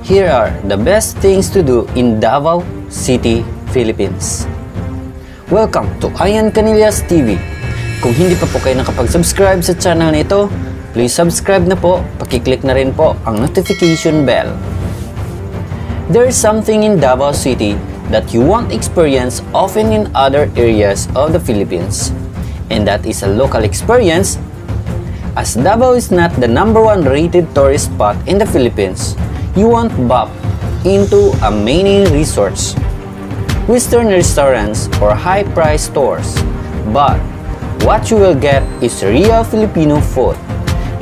Here are the best things to do in Davao City, Philippines. Welcome to Ayan Canillas TV. Kung hindi pa po kayo nakapag-subscribe sa channel na ito, please subscribe na po, pakiclick na rin po ang notification bell. There is something in Davao City that you won't experience often in other areas of the Philippines. And that is a local experience, as Davao is not the #1 rated tourist spot in the Philippines. You won't bump into a many resorts, Western restaurants, or high-priced stores. But what you will get is real Filipino food,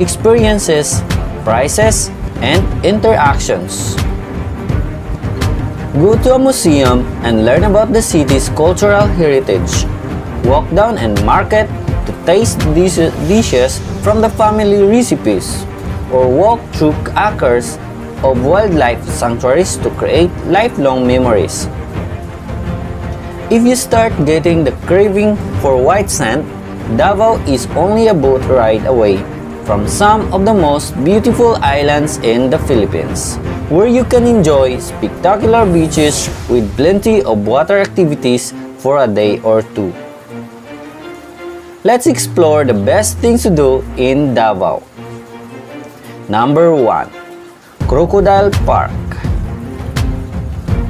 experiences, prices, and interactions. Go to a museum and learn about the city's cultural heritage. Walk down and market to taste these dishes from the family recipes, or walk through acres of wildlife sanctuaries to create lifelong memories. If you start getting the craving for white sand, Davao is only a boat ride away from some of the most beautiful islands in the Philippines, where you can enjoy spectacular beaches with plenty of water activities for a day or two. Let's explore the best things to do in Davao. Number 1. Crocodile Park.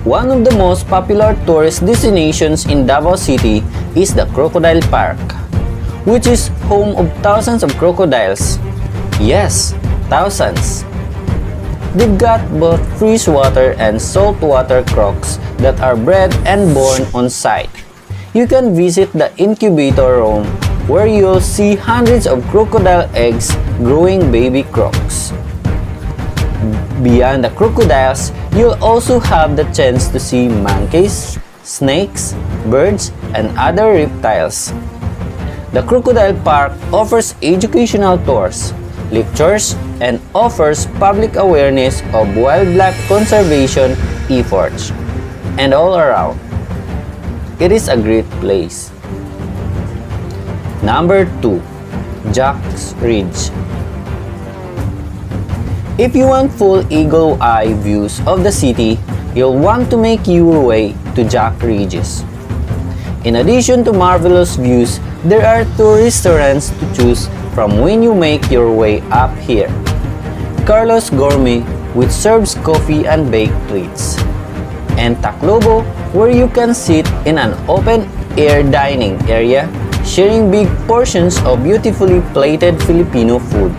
One of the most popular tourist destinations in Davao City is the Crocodile Park, which is home of thousands of crocodiles. Yes, thousands. They've got both freshwater and saltwater crocs that are bred and born on site. You can visit the incubator room where you'll see hundreds of crocodile eggs growing baby crocs. Beyond the crocodiles, you'll also have the chance to see monkeys, snakes, birds, and other reptiles. The Crocodile Park offers educational tours, lectures, and offers public awareness of wildlife conservation efforts. And all around, it is a great place. Number 2. Jack's Ridge. If you want full eagle-eye views of the city, you'll want to make your way to Jack Ridges. In addition to marvelous views, there are 2 restaurants to choose from when you make your way up here. Carlos Gourmet, which serves coffee and baked treats, and Taclobo, where you can sit in an open-air dining area, sharing big portions of beautifully plated Filipino food.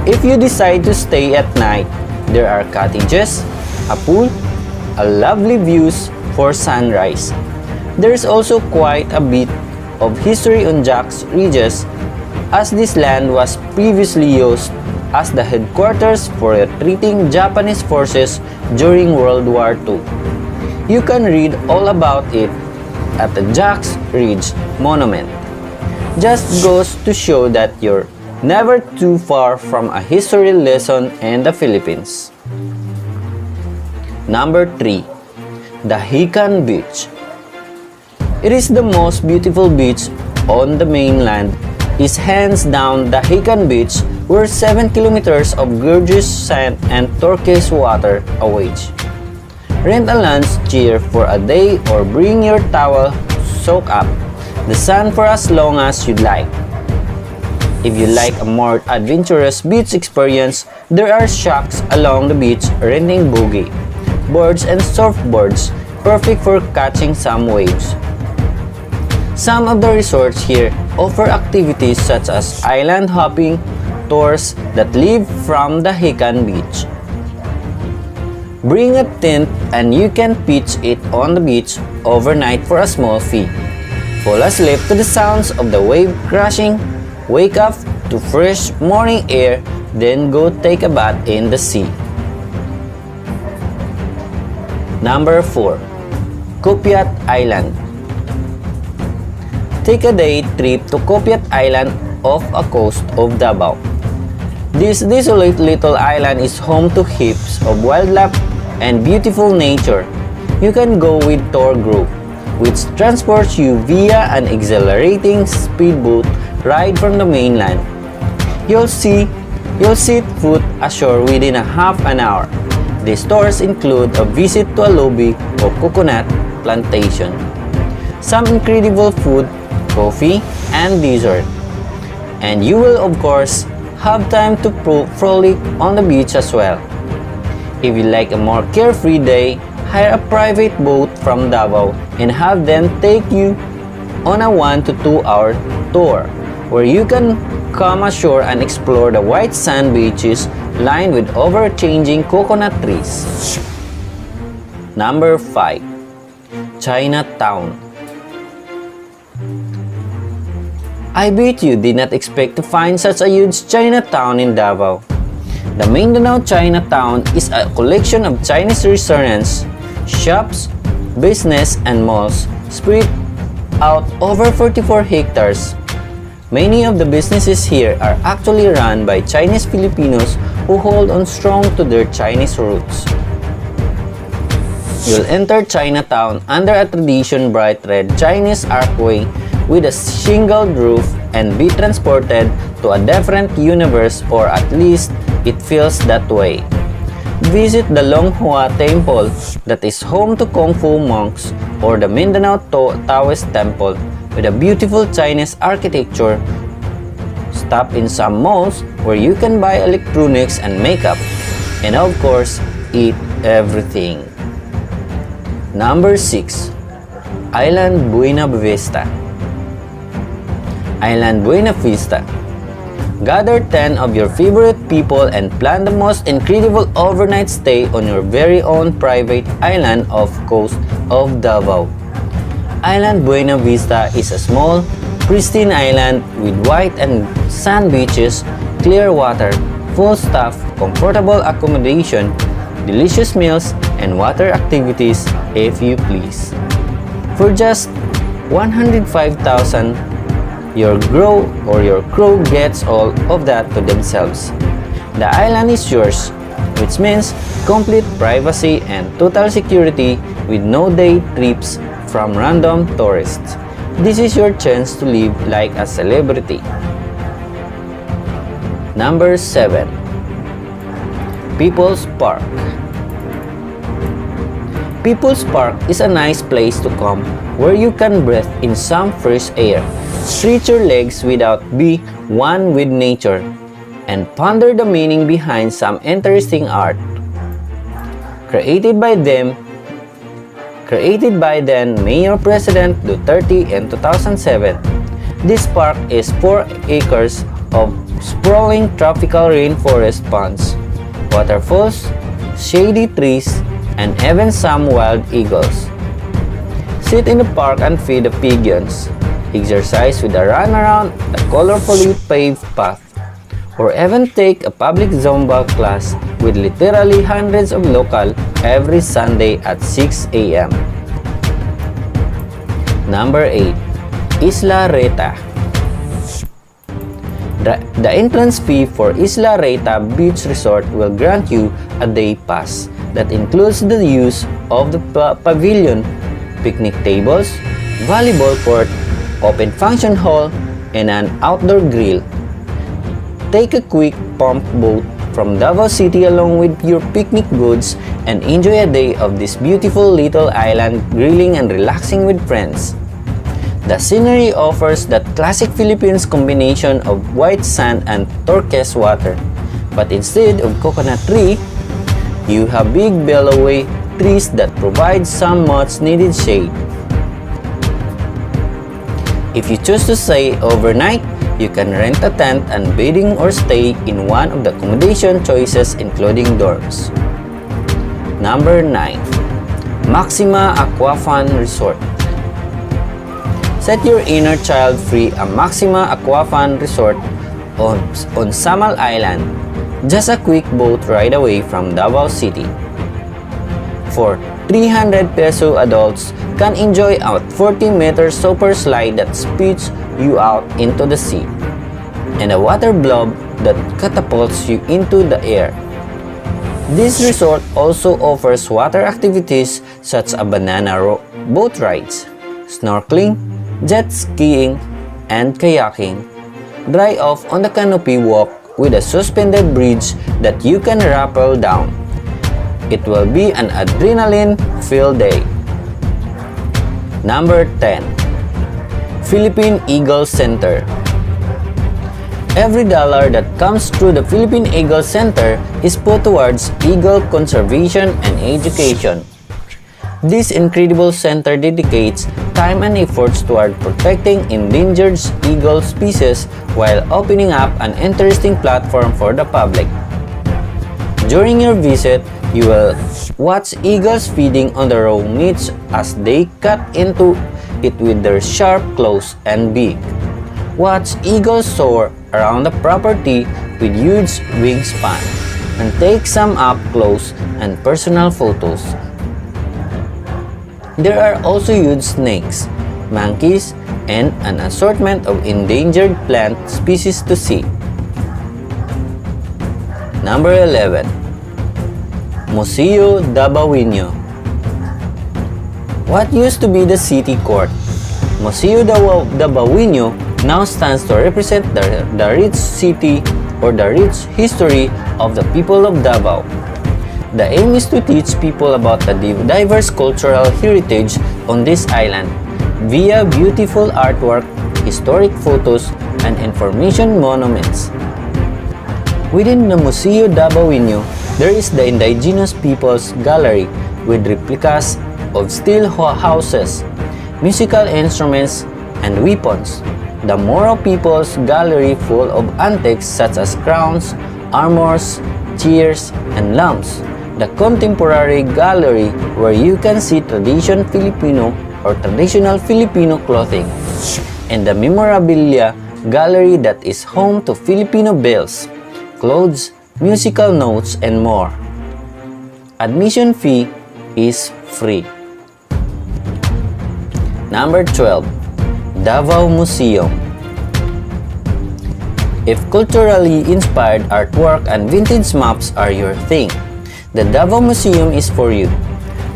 If you decide to stay at night, there are cottages, a pool, a lovely views for sunrise. There is also quite a bit of history on Jack's Ridges, as this land was previously used as the headquarters for retreating Japanese forces during World War II. You can read all about it at the Jack's Ridge Monument. Just goes to show that you're never too far from a history lesson in the Philippines. Number 3. The Hican Beach. It is the most beautiful beach on the mainland. Is hands down the Hican Beach, where 7 kilometers of gorgeous sand and turquoise water awaits. Rent a lunch chair for a day or bring your towel, soak up the sun for as long as you'd like. If you like a more adventurous beach experience, there are shacks along the beach renting boogie, boards, and surfboards, perfect for catching some waves. Some of the resorts here offer activities such as island hopping tours that lead from the Hican Beach. Bring a tent and you can pitch it on the beach overnight for a small fee. Fall asleep to the sounds of the wave crashing. Wake up to fresh morning air, then go take a bath in the sea. Number 4. Copiat Island. Take a day trip to Copiat Island off a coast of Davao. This desolate little island is home to heaps of wildlife and beautiful nature. You can go with tour group, which transports you via an exhilarating speedboat ride from the mainland. You'll see You'll set foot ashore within a half an hour. These tours include a visit to a lobby of coconut plantation, some incredible food, coffee, and dessert. And you will of course have time to frolic on the beach as well. If you like a more carefree day, hire a private boat from Davao and have them take you on a 1 to 2 hour tour where you can come ashore and explore the white sand beaches lined with ever-changing coconut trees. Number 5. Chinatown. I bet you did not expect to find such a huge Chinatown in Davao. The Mindanao Chinatown is a collection of Chinese restaurants, shops, business, and malls spread out over 44 hectares. Many of the businesses here are actually run by Chinese Filipinos who hold on strong to their Chinese roots. You'll enter Chinatown under a tradition bright red Chinese archway with a shingled roof and be transported to a different universe, or at least it feels that way. Visit the Longhua Temple that is home to Kung Fu monks, or the Mindanao Taoist Temple with a beautiful Chinese architecture. Stop in some malls where you can buy electronics and makeup, and of course, eat everything. Number 6. Island Buena Vista. Island Buena Vista. Gather 10 of your favorite people and plan the most incredible overnight stay on your very own private island off coast of Davao. Island Buena Vista is a small, pristine island with white and sand beaches, clear water, full staff, comfortable accommodation, delicious meals, and water activities if you please. For just 105,000, your crew gets all of that to themselves. The island is yours, which means complete privacy and total security with no day trips from random tourists. This is your chance to live like a celebrity. Number 7. People's Park. People's Park is a nice place to come where you can breathe in some fresh air, stretch your legs without be one with nature, and ponder the meaning behind some interesting art. Created by then Mayor President Duterte in 2007, this park is 4 acres of sprawling tropical rainforest ponds, waterfalls, shady trees, and even some wild eagles. Sit in the park and feed the pigeons, exercise with a run around the colorfully paved path, or even take a public Zumba class with literally hundreds of local every Sunday at 6 a.m. Number 8. Islareta. The entrance fee for Islareta Beach Resort will grant you a day pass that includes the use of the pavilion, picnic tables, volleyball court, open function hall, and an outdoor grill. Take a quick pump boat from Davao City along with your picnic goods and enjoy a day of this beautiful little island grilling and relaxing with friends. The scenery offers that classic Philippines combination of white sand and turquoise water, but instead of coconut tree, you have big belloway trees that provide some much needed shade. If you choose to stay overnight, you can rent a tent and bedding or stay in one of the accommodation choices including dorms. Number 9. Maxima Aquafan Resort. Set your inner child free at Maxima Aquafan Resort on Samal Island, just a quick boat ride away from Davao City. For 300 peso, adults can enjoy a 40-meter super slide that spits you out into the sea, and a water blob that catapults you into the air. This resort also offers water activities such as banana boat rides, snorkeling, jet skiing, and kayaking. Dry off on the canopy walk with a suspended bridge that you can rappel down. It will be an adrenaline-filled day. Number 10. Philippine Eagle Center. Every dollar that comes through the Philippine Eagle Center is put towards eagle conservation and education. This incredible center dedicates time and efforts toward protecting endangered eagle species while opening up an interesting platform for the public. During your visit, you will watch eagles feeding on the raw meats as they cut into it with their sharp claws and beak. Watch eagles soar around the property with huge wingspan and take some up close and personal photos. There are also huge snakes, monkeys, and an assortment of endangered plant species to see. Number 11. Museo Davao. What used to be the city court, Museo Davao now stands to represent the rich city or the rich history of the people of Davao. The aim is to teach people about the diverse cultural heritage on this island via beautiful artwork, historic photos, and information monuments. Within the Museo Davao, there is the Indigenous Peoples Gallery with replicas of steel houses, musical instruments, and weapons. The Moro Peoples Gallery full of antiques such as crowns, armors, chairs, and lamps. The Contemporary Gallery where you can see traditional Filipino clothing. And the Memorabilia Gallery that is home to Filipino bells, clothes, musical notes, and more. Admission fee is free. Number 12. Davao Museum. If culturally inspired artwork and vintage maps are your thing, the Davao Museum is for you.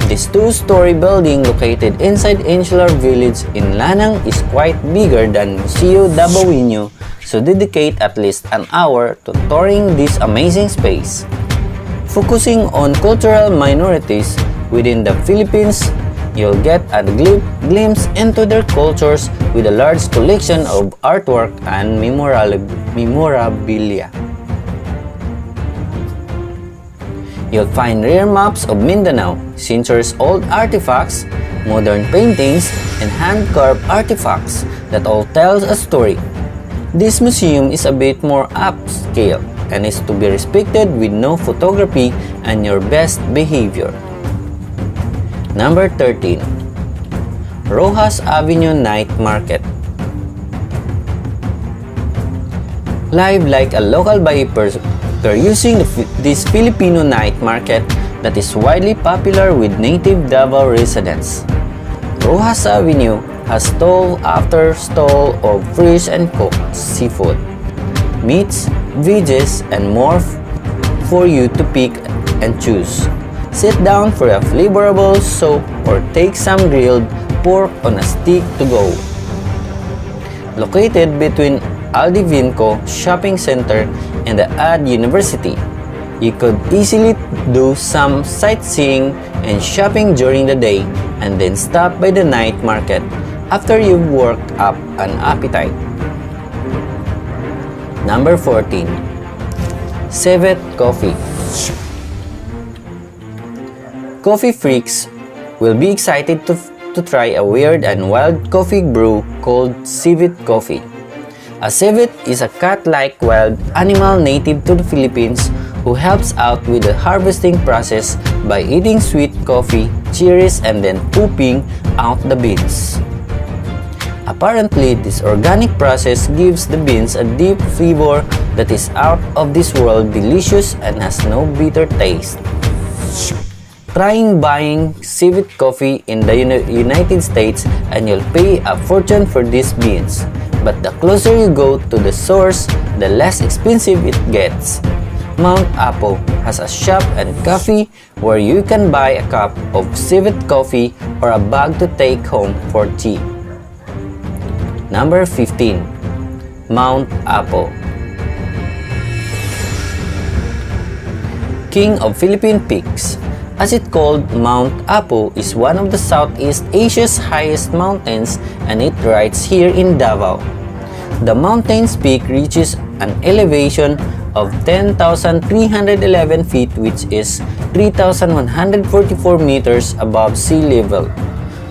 This two-story building located inside Insular Village in Lanang is quite bigger than Museo Davao, so dedicate at least an hour to touring this amazing space. Focusing on cultural minorities within the Philippines, you'll get a glimpse into their cultures with a large collection of artwork and memorabilia. You'll find rare maps of Mindanao, centuries-old artifacts, modern paintings, and hand-carved artifacts that all tell a story. This museum is a bit more upscale and is to be respected with no photography and your best behavior. Number 13. Roxas Avenue Night Market. Live like a local buyer using this Filipino night market that is widely popular with native Davao residents. Roxas Avenue has stall after stall of fresh and cooked seafood, meats, veggies, and more for you to pick and choose. Sit down for a flavorful soup or take some grilled pork on a stick to go. Located between Aldivinco Shopping Center and the Ad University, you could easily do some sightseeing and shopping during the day and then stop by the night market after you've worked up an appetite. Number 14. Civic Coffee. Coffee freaks will be excited to try a weird and wild coffee brew called Civic Coffee. A civet is a cat-like wild animal native to the Philippines who helps out with the harvesting process by eating sweet coffee, cherries, and then pooping out the beans. Apparently, this organic process gives the beans a deep flavor that is out of this world delicious and has no bitter taste. Trying buying civet coffee in the United States and you'll pay a fortune for these beans. But the closer you go to the source, the less expensive it gets. Mount Apo has a shop and coffee where you can buy a cup of civet coffee or a bag to take home for tea. Number 15. Mount Apo. King of Philippine Peaks. As it called, Mount Apo is one of the Southeast Asia's highest mountains and it rides here in Davao. The mountain's peak reaches an elevation of 10,311 feet, which is 3,144 meters above sea level.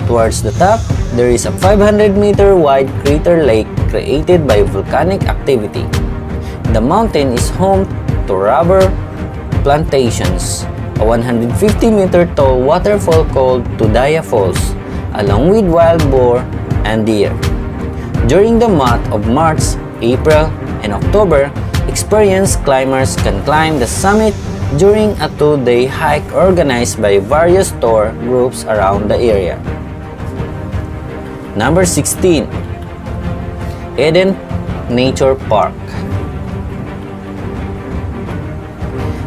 Towards the top, there is a 500-meter wide crater lake created by volcanic activity. The mountain is home to rubber plantations, a 150-meter tall waterfall called Tudaya Falls, along with wild boar and deer. During the month of March, April, and October, experienced climbers can climb the summit during a 2-day hike organized by various tour groups around the area. Number 16. Eden Nature Park.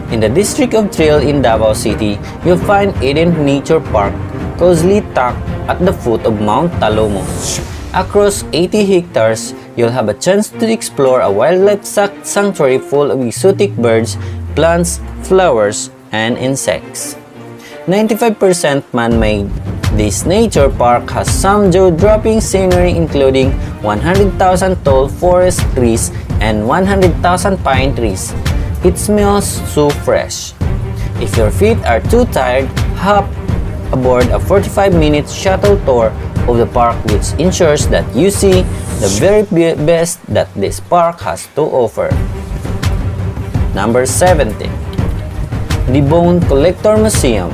In the district of Trail in Davao City, you'll find Eden Nature Park, cozily tucked at the foot of Mount Talomo. Across 80 hectares, you'll have a chance to explore a wildlife sanctuary full of exotic birds, plants, flowers, and insects. 95% man-made, this nature park has some jaw-dropping scenery including 100,000 tall forest trees and 100,000 pine trees. It smells so fresh. If your feet are too tired, hop aboard a 45-minute shuttle tour of the park, which ensures that you see the very best that this park has to offer. Number 17. The Bone Collector Museum.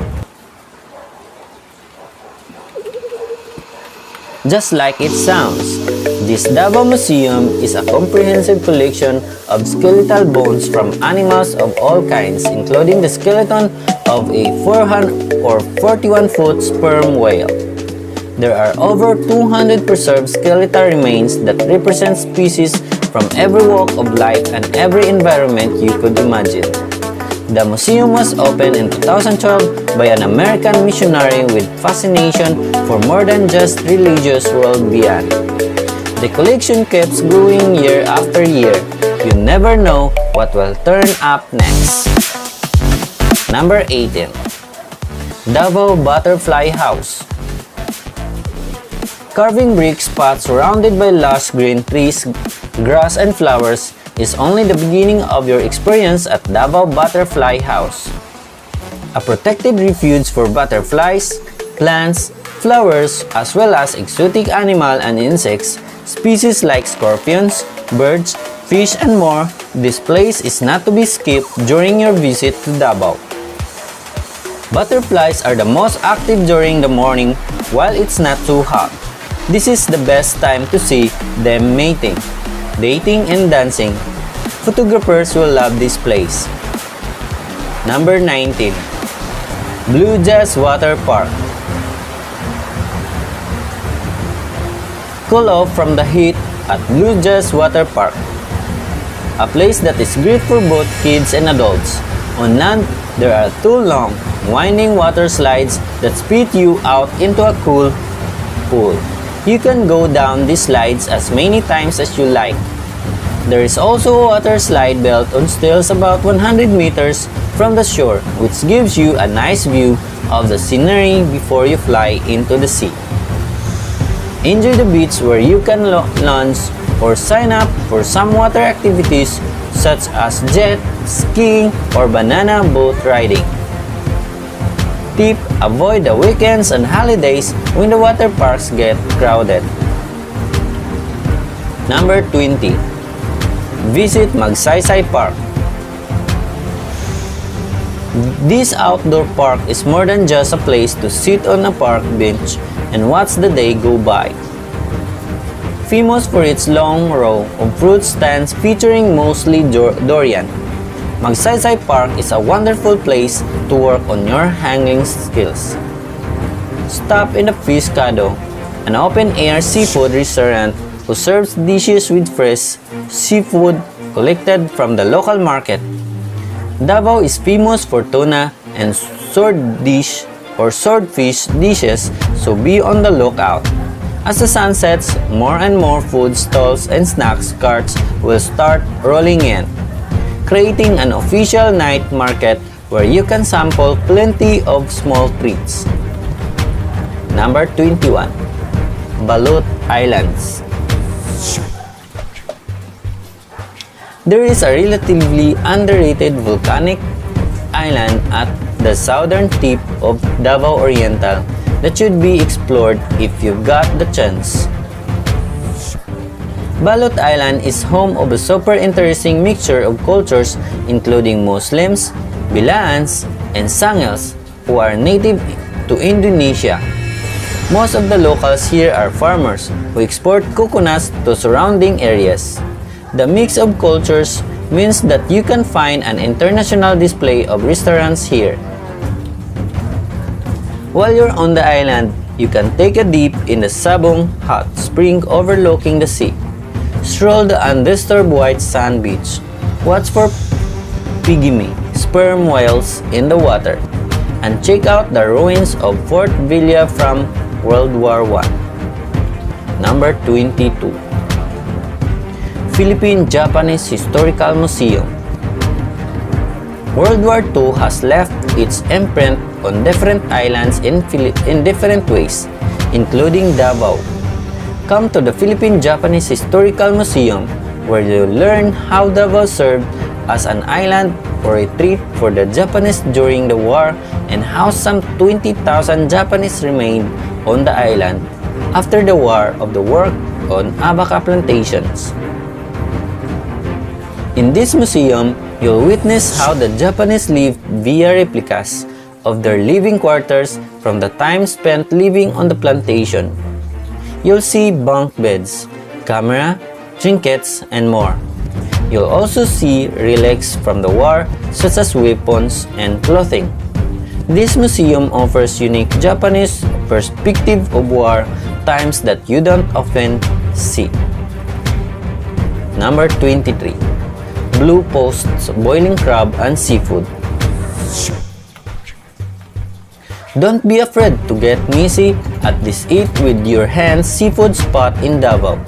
Just like it sounds, this Davao Museum is a comprehensive collection of skeletal bones from animals of all kinds, including the skeleton of a 400 or 41-foot sperm whale. There are over 200 preserved skeletal remains that represent species from every walk of life and every environment you could imagine. The museum was opened in 2012 by an American missionary with fascination for more than just religious world beyond. The collection keeps growing year after year. You never know what will turn up next. Number 18. Davao Butterfly House. Carving brick spot surrounded by lush green trees, grass, and flowers is only the beginning of your experience at Davao Butterfly House. A protected refuge for butterflies, plants, flowers, as well as exotic animal and insects, species like scorpions, birds, fish, and more. This place is not to be skipped during your visit to Davao. Butterflies are the most active during the morning while it's not too hot. This is the best time to see them mating, dating, and dancing. Photographers will love this place. Number 19. Blue Jazz Water Park. Cool off from the heat at Blue Jazz Water Park, a place that is great for both kids and adults. On land, there are 2 long, winding water slides that spit you out into a cool pool. You can go down these slides as many times as you like. There is also a water slide built on stilts about 100 meters from the shore, which gives you a nice view of the scenery before you fly into the sea. Enjoy the beach where you can launch or sign up for some water activities such as jet skiing or banana boat riding. Tip: avoid the weekends and holidays when the water parks get crowded. Number 20. Visit Magsaysai Park. This outdoor park is more than just a place to sit on a park bench and watch the day go by. Famous for its long row of fruit stands featuring mostly durian, Magsaysai Park is a wonderful place to work on your hanging skills. Stop in the Fiscado, an open-air seafood restaurant who serves dishes with fresh seafood collected from the local market. Davao is famous for tuna and swordfish dishes, so be on the lookout. As the sun sets, more and more food stalls and snacks carts will start rolling in, creating an official night market where you can sample plenty of small treats. Number 21. Balut Islands. There is a relatively underrated volcanic island at the southern tip of Davao Oriental that should be explored if you've got the chance. Balut Island is home of a super interesting mixture of cultures including Muslims, Bilaans, and Sangils who are native to Indonesia. Most of the locals here are farmers who export coconuts to surrounding areas. The mix of cultures means that you can find an international display of restaurants here. While you're on the island, you can take a dip in the Sabong hot spring overlooking the sea. Stroll the undisturbed white sand beach. Watch for pygmy sperm whales in the water. And check out the ruins of Fort Villa from World War I. Number 22. Philippine-Japanese Historical Museum. World War II has left its imprint on different islands in different ways, including Davao. Come to the Philippine-Japanese Historical Museum, where you learn how Davao served as an island or retreat for the Japanese during the war and how some 20,000 Japanese remained on the island after the war of the work on abaca plantations. In this museum, you'll witness how the Japanese lived via replicas of their living quarters from the time spent living on the plantation. You'll see bunk beds, camera, trinkets, and more. You'll also see relics from the war such as weapons and clothing. This museum offers unique Japanese perspective of war times that you don't often see. Number 23. Blue Post's Boiling Crab and Seafood. Don't be afraid to get messy at this eat with your hands seafood spot in Davao.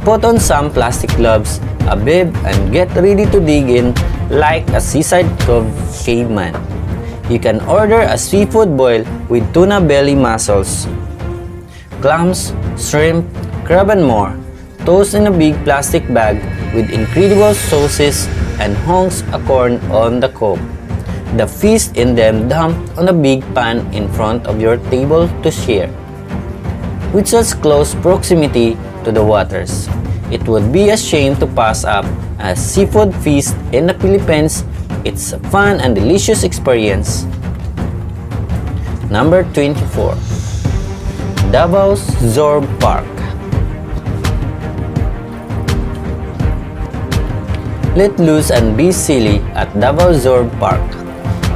Put on some plastic gloves, a bib, and get ready to dig in like a seaside cove caveman. You can order a seafood boil with tuna belly mussels, clams, shrimp, crab, and more. Tossed in a big plastic bag with incredible sauces and hunks of corn on the cob. The feast in them dumped on a big pan in front of your table to share. With such close proximity to the waters, it would be a shame to pass up a seafood feast in the Philippines. It's a fun and delicious experience. Number 24. Davao's Zorb Park. Let loose and be silly at Davao Zorb Park.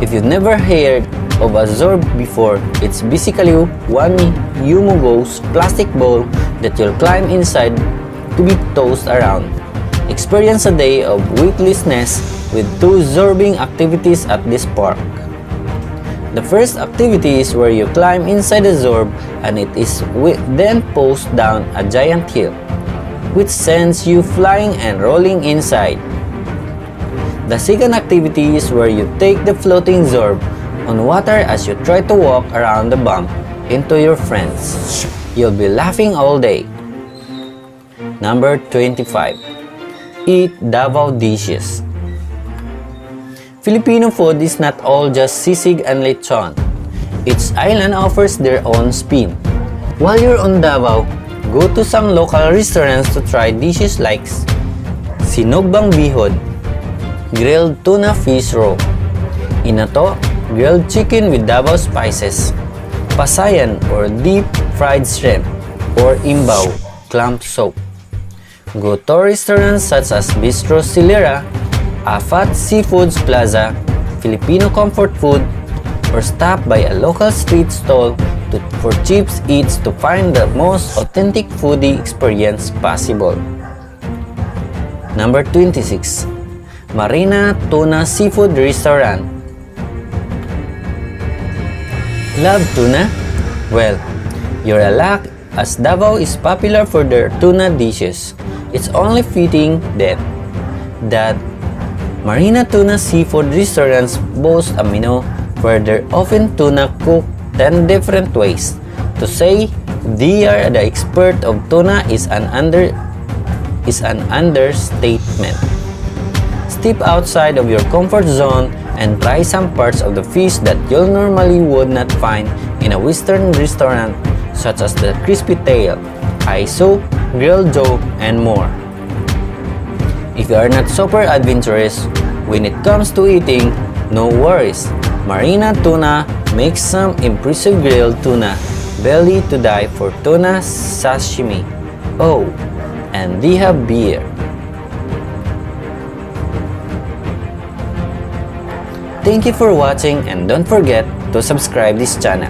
If you've never heard of a Zorb before, it's basically one humongous plastic bowl that you'll climb inside to be tossed around. Experience a day of weightlessness with 2 zorbing activities at this park. The first activity is where you climb inside the Zorb and it is then posed down a giant hill, which sends you flying and rolling inside. The second activity is where you take the floating Zorb on water as you try to walk around the bump into your friends. You'll be laughing all day. Number 25. Eat Davao dishes. Filipino food is not all just sisig and lechon. Each island offers their own spin. While you're on Davao, go to some local restaurants to try dishes like sinogbang bihod, grilled tuna fish roe, inato, grilled chicken with Davao spices, pasayan or deep fried shrimp, or imbaw, clam soup. Go to restaurants such as Bistro Silera, Afat Seafoods Plaza, Filipino Comfort Food, or stop by a local street stall for cheap eats to find the most authentic foodie experience possible. Number 26. Marina Tuna Seafood Restaurant. Love tuna? Well, you're a luck as Davao is popular for their tuna dishes. It's only fitting that Marina tuna seafood restaurants boast a menu where they're often tuna cooked 10 different ways. To say they are the expert of tuna is an understatement. Step outside of your comfort zone and try some parts of the fish that you normally would not find in a Western restaurant, such as the crispy tail, eye soup, grilled jaw, and more. If you are not super adventurous when it comes to eating, no worries. Marina Tuna makes some impressive grilled tuna belly to die for tuna sashimi. Oh, and they have beer. Thank you for watching and don't forget to subscribe this channel.